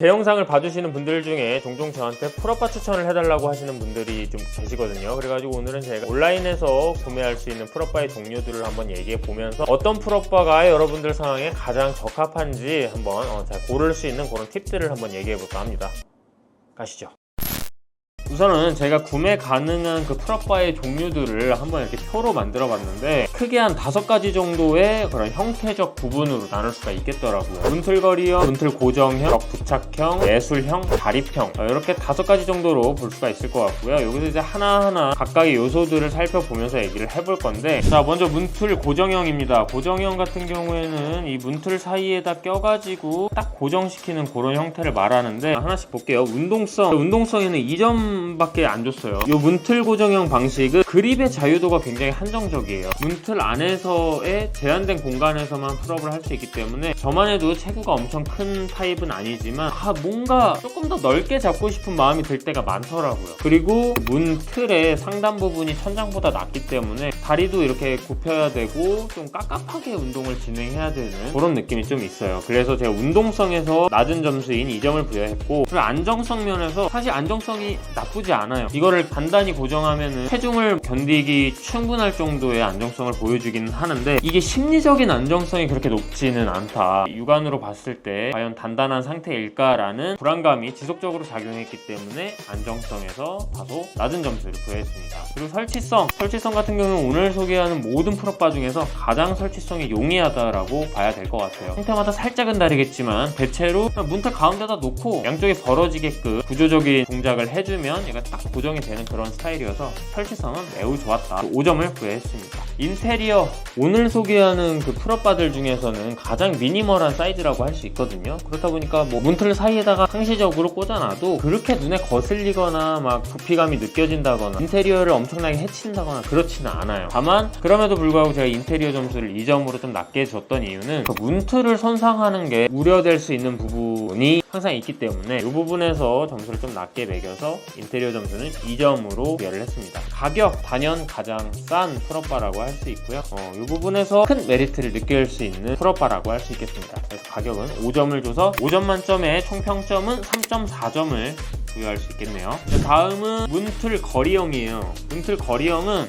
제 영상을 봐주시는 분들 중에 종종 저한테 풀업바 추천을 해달라고 하시는 분들이 좀 계시거든요. 그래가지고 오늘은 제가 온라인에서 구매할 수 있는 풀업바의 종류들을 한번 얘기해 보면서 어떤 풀업바가 여러분들 상황에 가장 적합한지 한번 잘 고를 수 있는 그런 팁들을 한번 얘기해 볼까 합니다. 가시죠. 우선은 제가 구매 가능한 그 풀업바의 종류들을 한번 이렇게 표로 만들어 봤는데 크게 한 5가지 정도의 그런 형태적 부분으로 나눌 수가 있겠더라고요. 문틀거리형, 문틀 고정형, 벽 부착형, 예술형, 자립형 이렇게 5가지 정도로 볼 수가 있을 것 같고요. 여기서 이제 하나하나 각각의 요소들을 살펴보면서 얘기를 해볼 건데, 자 먼저 문틀 고정형입니다. 고정형 같은 경우에는 이 문틀 사이에다 껴가지고 딱 고정시키는 그런 형태를 말하는데, 하나씩 볼게요. 운동성에는 2점 밖에 안 줬어요. 이 문틀 고정형 방식은 그립의 자유도가 굉장히 한정적이에요. 문틀 안에서의 제한된 공간에서만 풀업을 할 수 있기 때문에 저만 해도 체구가 엄청 큰 타입은 아니지만 뭔가 조금 더 넓게 잡고 싶은 마음이 들 때가 많더라고요. 그리고 문틀의 상단 부분이 천장보다 낮기 때문에 다리도 이렇게 굽혀야 되고 좀 깝깝하게 운동을 진행해야 되는 그런 느낌이 좀 있어요. 그래서 제가 운동성에서 낮은 점수인 2점을 부여했고, 그리고 안정성 면에서 사실 안정성이 나쁘지 않아요. 이거를 단단히 고정하면은 체중을 견디기 충분할 정도의 안정성을 보여주기는 하는데, 이게 심리적인 안정성이 그렇게 높지는 않다. 육안으로 봤을 때 과연 단단한 상태일까라는 불안감이 지속적으로 작용했기 때문에 안정성에서 다소 낮은 점수를 부여했습니다. 그리고 설치성 같은 경우는 오늘 소개하는 모든 풀업바 중에서 가장 설치성이 용이하다라고 봐야 될 것 같아요. 형태마다 살짝은 다르겠지만 대체로 문틀 가운데다 놓고 양쪽에 벌어지게끔 구조적인 동작을 해주면 얘가 딱 고정이 되는 그런 스타일이어서 설치성은 매우 좋았다. 5점을 부여했습니다. 인테리어, 오늘 소개하는 그 풀업바들 중에서는 가장 미니멀한 사이즈라고 할 수 있거든요. 그렇다 보니까 문틀 사이에다가 상시적으로 꽂아놔도 그렇게 눈에 거슬리거나 막 부피감이 느껴진다거나 인테리어를 엄청나게 해친다거나 그렇지는 않아요. 다만 그럼에도 불구하고 제가 인테리어 점수를 2점으로 좀 낮게 줬던 이유는 그 문틀을 손상하는 게 우려될 수 있는 부분이 항상 있기 때문에 이 부분에서 점수를 좀 낮게 매겨서 인테리어 점수는 2점으로 부여를 했습니다. 가격, 단연 가장 싼 풀업바라고 할 수 있고요. 이 부분에서 큰 메리트를 느낄 수 있는 풀업바라고 할 수 있겠습니다. 그래서 가격은 5점을 줘서 5점 만점에 총평점은 3.4점을 부여할 수 있겠네요. 다음은 문틀 거리형이에요. 문틀 거리형은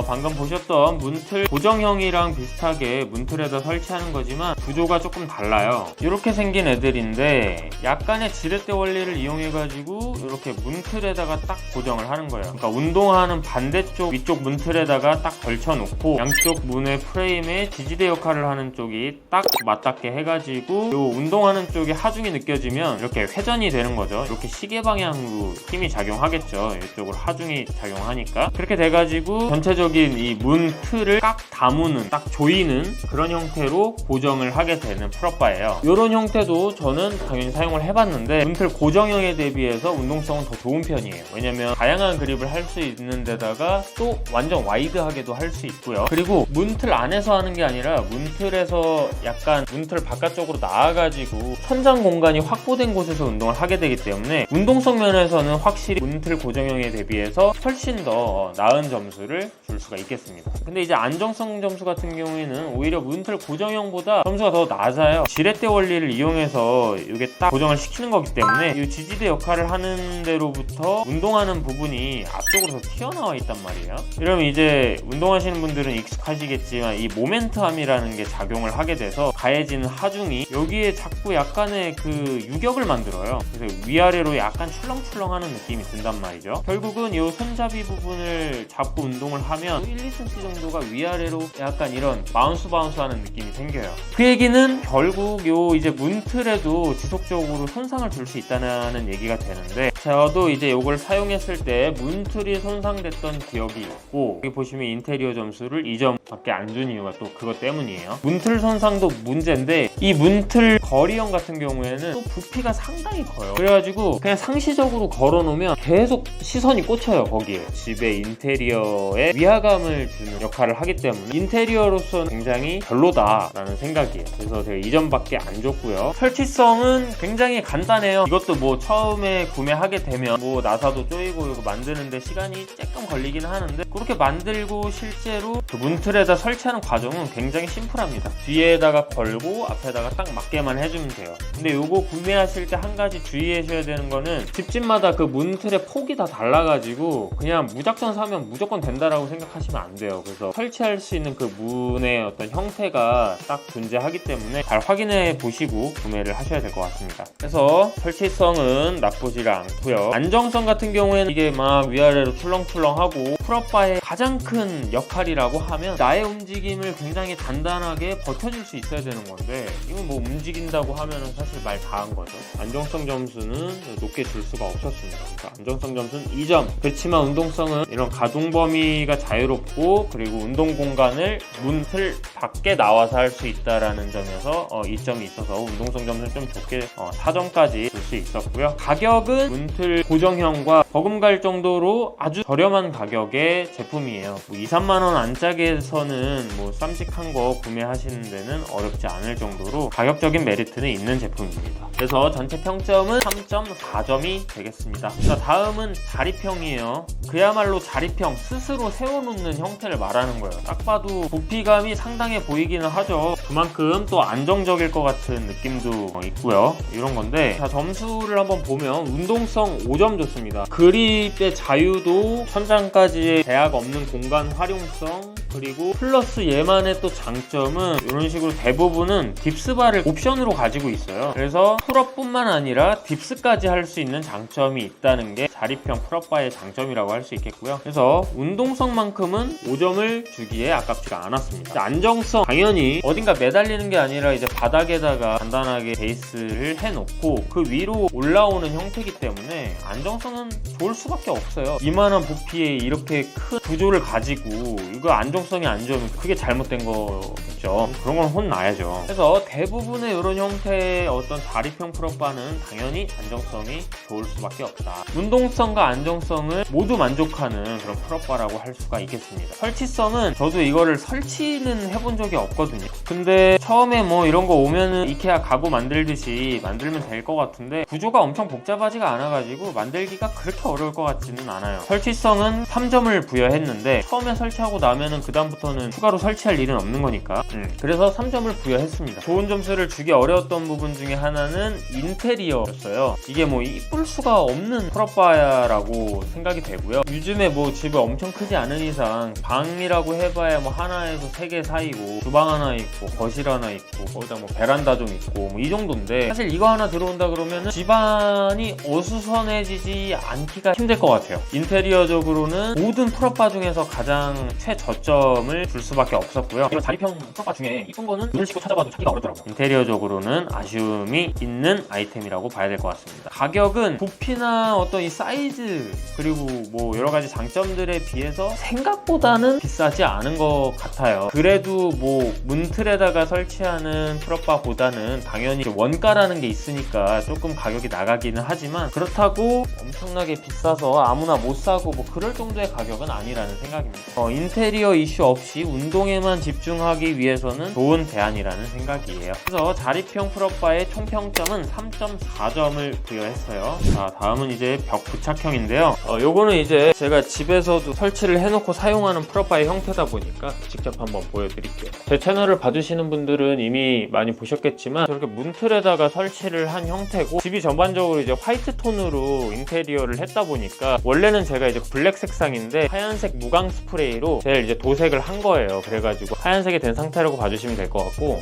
방금 보셨던 문틀 고정형이랑 비슷하게 문틀에다 설치하는 거지만 구조가 조금 달라요. 이렇게 생긴 애들인데 약간의 지렛대 원리를 이용해가지고 이렇게 문틀에다가 딱 고정을 하는 거예요. 그러니까 운동하는 반대쪽 위쪽 문틀에다가 딱 걸쳐놓고 양쪽 문의 프레임에 지지대 역할을 하는 쪽이 딱 맞닿게 해가지고 요 운동하는 쪽에 하중이 느껴지면 이렇게 회전이 되는 거죠. 이렇게 시계 방향으로 힘이 작용하겠죠. 이쪽으로 하중이 작용하니까 그렇게 돼가지고 전체적인 이 문틀을 딱 다무는, 딱 조이는 그런 형태로 고정을 하게 되는 풀업바예요. 이런 형태도 저는 당연히 사용을 해봤는데 문틀 고정형에 대비해서 운동성은 더 좋은 편이에요. 왜냐면 다양한 그립을 할 수 있는 데다가 또 완전 와이드하게도 할 수 있고요. 그리고 문틀 안에서 하는 게 아니라 문틀에서 약간 문틀 바깥쪽으로 나와가지고 천장 공간이 확보된 곳에서 운동을 하게 되기 때문에 운동성 면에서는 확실히 문틀 고정형에 대비해서 훨씬 더 나은 점수를 줄 수가 있겠습니다. 근데 이제 안정성 점수 같은 경우에는 오히려 문틀 고정형보다 점수가 더 낮아요. 지렛대 원리를 이용해서 이게 딱 고정을 시키는 거기 때문에 이 지지대 역할을 하는 데로부터 운동하는 부분이 앞쪽으로 더 튀어나와 있단 말이에요. 이러면 이제 운동하시는 분들은 익숙하시겠지만 이 모멘텀이라는 게 작용을 하게 돼서 가해지는 하중이 여기에 자꾸 약간의 그 유격을 만들어요. 그래서 위아래로 약간 출렁출렁하는 느낌이 든단 말이죠. 결국은 이 손잡이 부분을 잡고 운동을 하면 1, 2cm 정도가 위아래로 약간 이런 바운스 하는 느낌이 생겨요. 그 얘기는 결국 요 이제 문틀에도 지속적으로 손상을 줄 수 있다는 얘기가 되는데, 저도 이제 이걸 사용했을 때 문틀이 손상됐던 기억이 있고, 여기 보시면 인테리어 점수를 2점밖에 안 준 이유가 또 그것 때문이에요. 문틀 손상도 문제인데 이 문틀 거리형 같은 경우에는 또 부피가 상당히 커요. 그래가지고 그냥 상시적으로 걸어놓으면 계속 시선이 꽂혀요. 거기에 집의 인테리어에 위화감을 주는 역할을 하기 때문에 인테리어로서는 굉장히 별로다라는 생각이에요. 그래서 제가 2점밖에 안 줬고요. 설치성은 굉장히 간단해요. 이것도 뭐 처음에 구매하게 되면 나사도 조이고 이거 만드는데 시간이 조금 걸리긴 하는데 그렇게 만들고 실제로 그 문틀에다 설치하는 과정은 굉장히 심플합니다. 뒤에다가 걸고 앞에다가 딱 맞게만 해주면 돼요. 근데 요거 구매하실 때 한 가지 주의하셔야 되는 거는 집집마다 그 문틀의 폭이 다 달라가지고 그냥 무작정 사면 무조건 된다라고 생각하시면 안 돼요. 그래서 설치할 수 있는 그 문의 어떤 형태가 딱 존재하기 때문에 잘 확인해 보시고 구매를 하셔야 될 것 같습니다. 그래서 설치성은 나쁘지 않고요. 안정성 같은 경우에는 이게 막 위아래로 출렁출렁하고 풀업바의 가장 큰 역할이라고 하면 나의 움직임을 굉장히 단단하게 버텨줄 수 있어야 되는 건데 이건 뭐 움직인다고 하면은 사실 말 다 한 거죠. 안정성 점수는 높게 줄 수가 없었습니다. 그러니까 안정성 점수는 2점. 그렇지만 운동성은 이런 가동 범위가 자유롭고 그리고 운동 공간을 문틀 밖에 나와서 할 수 있다라는 점에서 2점이 있어서 운동성 점수는 좀 좋게 4점까지 줄 수 있었고요. 가격은 문틀 고정형과 버금갈 정도로 아주 저렴한 가격의 제품이에요. 뭐 2, 3만원 안짝에서는 뭐 쌈식한 거 구매하시는 데는 어렵지 않을 정도로 가격적인 메리트는 있는 제품입니다. 그래서 전체 평점은 3.4점이 되겠습니다. 자, 다음은 자립형이에요. 그야말로 자립형, 스스로 세워놓는 형태를 말하는 거예요. 딱 봐도 부피감이 상당해 보이기는 하죠. 그만큼 또 안정적일 것 같은 느낌도 있고요. 이런 건데, 자, 점수를 한번 보면 운동성 5점 줬습니다. 그립의 자유도 천장까지의 제약 없는 공간 활용성, 그리고 플러스 얘만의 또 장점은 이런 식으로 대부분은 딥스바를 옵션으로 가지고 있어요. 그래서 풀업뿐만 아니라 딥스까지 할 수 있는 장점이 있다는 게 자립형 풀업바의 장점이라고 할 수 있겠고요. 그래서 운동성만큼은 5점을 주기에 아깝지가 않았습니다. 안정성, 당연히 어딘가 매달리는 게 아니라 이제 바닥에다가 간단하게 베이스를 해놓고 그 위로 올라오는 형태이기 때문에 안정성은 좋을 수밖에 없어요. 이만한 부피에 이렇게 큰 구조를 가지고 이거 안정성이 안 좋으면 크게 잘못된 거겠죠. 그런 건 혼나야죠. 그래서 대부분의 이런 형태의 어떤 자립형 풀업바는 당연히 안정성이 좋을 수밖에 없다. 운동성과 안정성을 모두 만족하는 그런 풀업바라고 할 수가 있겠습니다. 설치성은 저도 이거를 설치는 해본 적이 없거든요. 근데 처음에 뭐 이런 거 오면은 이케아 가구 만들듯이 만들면 될 것 같은데 구조가 엄청 복잡하지가 않아가지고 만들기가 그렇게 어려울 것 같지는 않아요. 설치성은 3점을 부여했는데 처음에 설치하고 나면은 그 다음부터는 추가로 설치할 일은 없는 거니까 그래서 3점을 부여했습니다. 좋은 점수를 주기 어려웠던 부분 중에 하나는 인테리어였어요. 이게 뭐 이쁠 수가 없는 풀업바라고 생각이 되고요. 요즘에 뭐 집이 엄청 크지 않은 이상 방이라고 해봐야 뭐 하나에서 3개 사이고 주방 하나 있고 거실 하나 있고 거기다 뭐 베란다 좀 있고 뭐 이 정도인데 사실 이거 하나 들어온다 그러면은 집안이 어수선해지지 않기가 힘들 것 같아요. 인테리어적으로는 모든 풀업바 중에서 가장 최저점을 줄 수밖에 없었고요. 이런 자립형 풀업바 중에 이쁜 거는 눈을 씻고 찾아봐도 찾기가 어렵더라고요. 인테리어적으로는 아쉬움이 있는 아이템이라고 봐야 될 것 같습니다. 가격은 부피나 어떤 이 사이즈 그리고 뭐 여러 가지 장점들에 비해서 생각보다는 비싸지 않은 것 같아요. 그래도 뭐 문틀에다가 설치하는 풀업바보다는 당연히 원가라는 게 있으니까 조금 가격이 나가기는 하지만 그렇다고 엄청나게 비싸서 아무나 못 사고 뭐 그럴 정도의 가격은 아니라는 생각입니다. 인테리어 이슈 없이 운동에만 집중하기 위해서는 좋은 대안이라는 생각이에요. 그래서 자립형 풀업바의 총평점은 3.4점을 부여했어요. 자, 다음은 이제 벽 부착형인데요. 요거는 이제 제가 집에서도 설치를 해놓고 사용하는 풀업바의 형태다 보니까 직접 한번 보여드릴게요. 제 채널을 봐주시는 분들은 이미 많이 보셨겠지만 저렇게 문틀에다가 설치를 한 형태고 집이 전반적으로 이제 화이트 톤으로 인테리어를 했다 보니까 원래는 제가 이제 블랙 색상인데 하얀색 무광 스프레이로 제일 이제 도색을 한 거예요. 그래가지고 하얀색이 된 상태라고 봐주시면 될 것 같고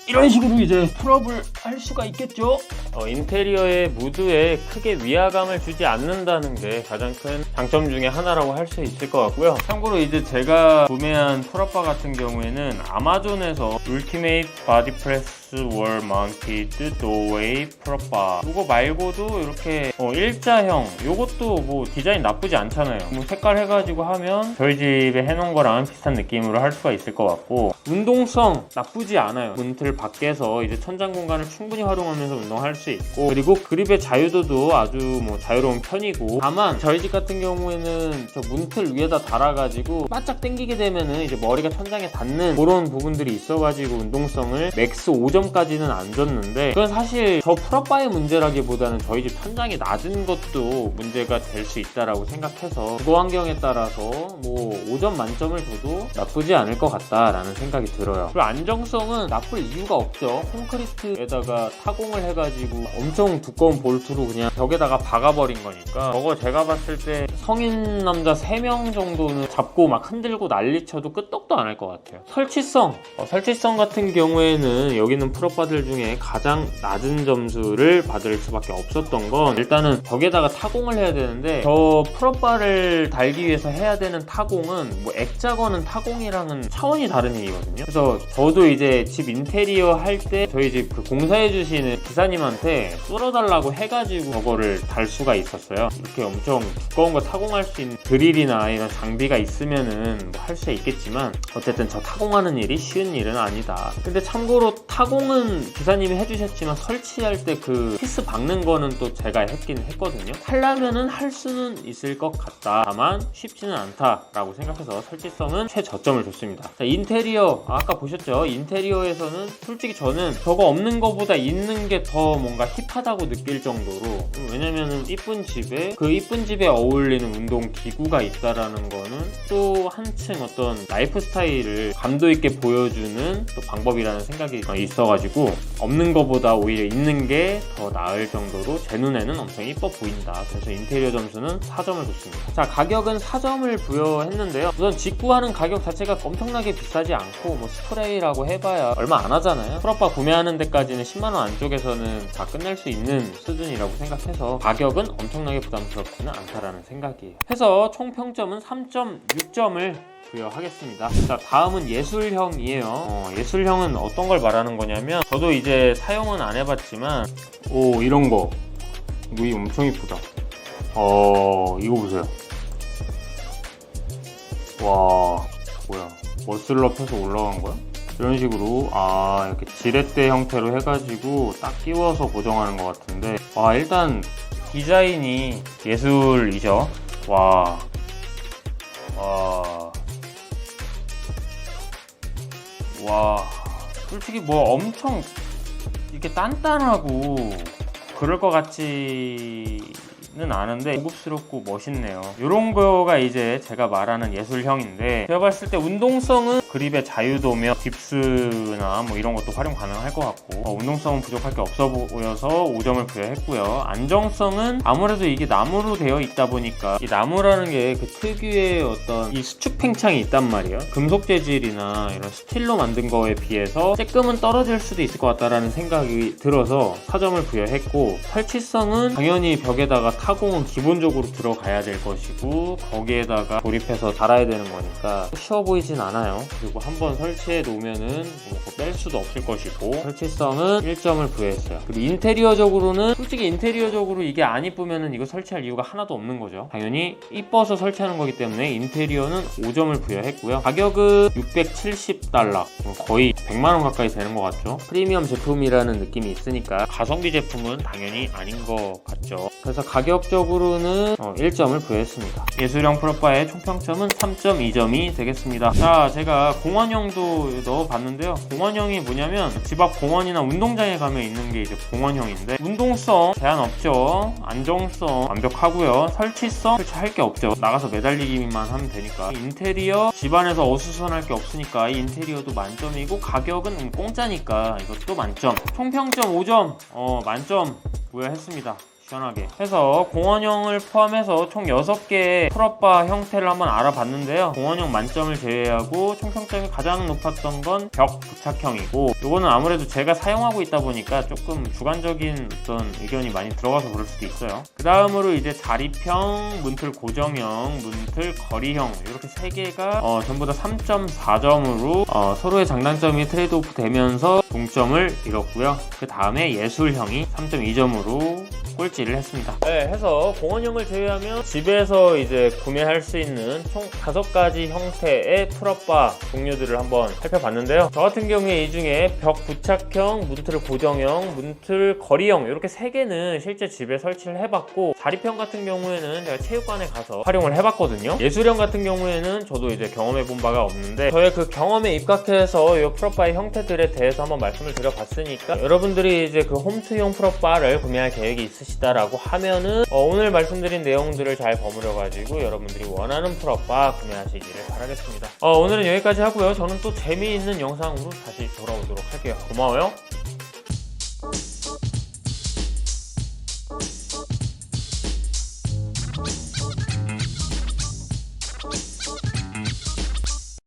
이런 식으로 이제 풀업을 할 수가 있겠죠. 인테리어의 무드에 크게 위화감을 주지 않는다는 게 가장 큰 장점 중에 하나라고 할 수 있을 것 같고요. 참고로 이제 제가 구매한 풀업바 같은 경우에는 아마존에서 울티메이트 바디 프레스 월 마운티드 도어웨이 풀업바 이거 말고도 이렇게 일자형 요것도 뭐 디자인 나쁘지 않잖아요. 뭐 색깔 해가지고 하면 저희 집에 해놓은 거랑 비슷한 느낌으로 할 수가 있을 것 같고 운동성 나쁘지 않아요. 문틀 밖에서 이제 천장 공간을 충분히 활용하면서 운동할 수 있고 그리고 그립의 자유도도 아주 뭐 자유로운 편이고 다만 저희 집 같은 경우에는 저 문틀 위에다 달아가지고 바짝 당기게 되면은 이제 머리가 천장에 닿는 그런 부분들이 있어가지고 운동성을 맥스 5점 5점까지는 안 줬는데 그건 사실 저 풀업바의 문제라기보다는 저희 집 천장이 낮은 것도 문제가 될 수 있다라고 생각해서 주거 환경에 따라서 뭐 5점 만점을 줘도 나쁘지 않을 것 같다라는 생각이 들어요. 그리고 안정성은 나쁠 이유가 없죠. 콘크리트에다가 타공을 해가지고 엄청 두꺼운 볼트로 그냥 벽에다가 박아버린 거니까 저거 제가 봤을 때 성인 남자 3명 정도는 잡고 막 흔들고 난리쳐도 끄떡도 안 할 것 같아요. 설치성 같은 경우에는 여기 있는 풀업바들 중에 가장 낮은 점수를 받을 수밖에 없었던 건 일단은 벽에다가 타공을 해야 되는데 저 풀업바를 달기 위해서 해야 되는 타공은 뭐 액자 거는 타공이랑은 차원이 다른 얘기거든요. 그래서 저도 이제 집 인테리어 할 때 저희 집 그 공사해 주시는 기사님한테 뚫어달라고 해가지고 저거를 달 수가 있었어요. 이렇게 엄청 두꺼운 거 타공할 수 있는 드릴이나 이런 장비가 있으면은 뭐 할 수 있겠지만 어쨌든 저 타공하는 일이 쉬운 일은 아니다. 근데 참고로 타공은 기사님이 해주셨지만 설치할 때 그 피스 박는 거는 또 제가 했긴 했거든요. 하려면은 할 수는 있을 것 같다. 다만 쉽지는 않다라고 생각해서 설치성은 최저점을 줬습니다. 자, 인테리어 아까 보셨죠? 인테리어에서는 솔직히 저는 저거 없는 거보다 있는 게 더 뭔가 힙하다고 느낄 정도로, 왜냐면은 이쁜 집에 어울리는 운동 기구가 있다라는 거는 또 한층 어떤 라이프 스타일을 감도 있게 보여주는 또 방법이라는 생각이 있어가지고 없는 거보다 오히려 있는 게 더 나을 정도로 제 눈에는 엄청 이뻐 보인다. 그래서 인테리어 점수는 4점을 줬습니다. 자, 가격은 4점을 부여했는데요. 우선 직구하는 가격 자체가 엄청나게 비싸지 않고 뭐 스프레이라고 해봐야 얼마 안 하잖아요. 풀업바 구매하는 데까지는 10만원 안쪽에서는 다 끝낼 수 있는 수준이라고 생각해서 가격은 엄청나게 부담스럽지는 않다라는 생각이에요. 해서 총 평점은 3.6점을 부여하겠습니다. 자, 다음은 예술형이에요. 예술형은 어떤 걸 말하는 거냐면 저도 이제 사용은 안 해봤지만 이런 거 이거 엄청 이쁘다. 이거 보세요. 와, 뭐야, 머슬럽해서 올라간 거야? 이런 식으로 이렇게 지렛대 형태로 해가지고 딱 끼워서 고정하는 것 같은데, 일단 디자인이 예술이죠. 와, 솔직히 뭐 엄청 이렇게 단단하고 그럴 것 같지는 않은데 고급스럽고 멋있네요. 이런 거가 이제 제가 말하는 예술형인데, 제가 봤을 때 운동성은 그립의 자유도며 깁스나 뭐 이런 것도 활용 가능할 것 같고, 운동성은 부족할 게 없어 보여서 5점을 부여했고요. 안정성은 아무래도 이게 나무로 되어 있다 보니까 이 나무라는 게 그 특유의 어떤 이 수축 팽창이 있단 말이에요. 금속 재질이나 이런 스틸로 만든 거에 비해서 조금은 떨어질 수도 있을 것 같다라는 생각이 들어서 4점을 부여했고, 설치성은 당연히 벽에다가 타공은 기본적으로 들어가야 될 것이고 거기에다가 조립해서 달아야 되는 거니까 쉬워 보이진 않아요. 그리고 한번 설치해 놓으면은 뺄 수도 없을 것이고, 설치성은 1점을 부여했어요. 그리고 인테리어적으로는 솔직히 인테리어적으로 이게 안 이쁘면은 이거 설치할 이유가 하나도 없는 거죠. 당연히 이뻐서 설치하는 거기 때문에 인테리어는 5점을 부여했고요. 가격은 $670, 거의 100만원 가까이 되는 것 같죠. 프리미엄 제품이라는 느낌이 있으니까 가성비 제품은 당연히 아닌 것 같죠. 그래서 가격적으로는 1점을 부여했습니다. 예술형 풀업바의 총평점은 3.2점이 되겠습니다. 자, 제가 공원형도 넣어봤는데요. 공원형이 뭐냐면 집 앞 공원이나 운동장에 가면 있는 게 이제 공원형인데, 운동성 제한 없죠. 안정성 완벽하고요. 설치성 설치할 게 없죠. 나가서 매달리기만 하면 되니까. 인테리어 집안에서 어수선할 게 없으니까 이 인테리어도 만점이고, 가격은 공짜니까 이것도 만점. 총평점 5점 만점 부여했습니다. 시원하게 해서 공원형을 포함해서 총 6개의 풀업바 형태를 한번 알아봤는데요. 공원형 만점을 제외하고 총평점이 가장 높았던 건 벽 부착형이고, 이거는 아무래도 제가 사용하고 있다 보니까 조금 주관적인 어떤 의견이 많이 들어가서 그럴 수도 있어요. 그 다음으로 이제 자립형, 문틀 고정형, 문틀 거리형, 이렇게 3개가 전부 다 3.4점으로 서로의 장단점이 트레이드오프 되면서 동점을 이뤘고요. 그 다음에 예술형이 3.2점으로 꼴찌를 했습니다. 네, 해서 공원형을 제외하면 집에서 이제 구매할 수 있는 총 5가지 형태의 풀업바 종류들을 한번 살펴봤는데요. 저 같은 경우에 이 중에 벽 부착형, 문틀 고정형, 문틀 거리형 이렇게 3개는 실제 집에 설치를 해봤고, 자립형 같은 경우에는 제가 체육관에 가서 활용을 해봤거든요. 예술형 같은 경우에는 저도 이제 경험해본 바가 없는데, 저의 그 경험에 입각해서 이 풀업바의 형태들에 대해서 한번 말씀을 드려봤으니까, 여러분들이 이제 그 홈트용 풀업바를 구매할 계획이 있으시다라고 하면은 오늘 말씀드린 내용들을 잘 버무려가지고 여러분들이 원하는 풀업바 구매하시기를 바라겠습니다. 오늘은 여기까지 하고요. 저는 또 재미있는 영상으로 다시 돌아오도록 할게요. 고마워요.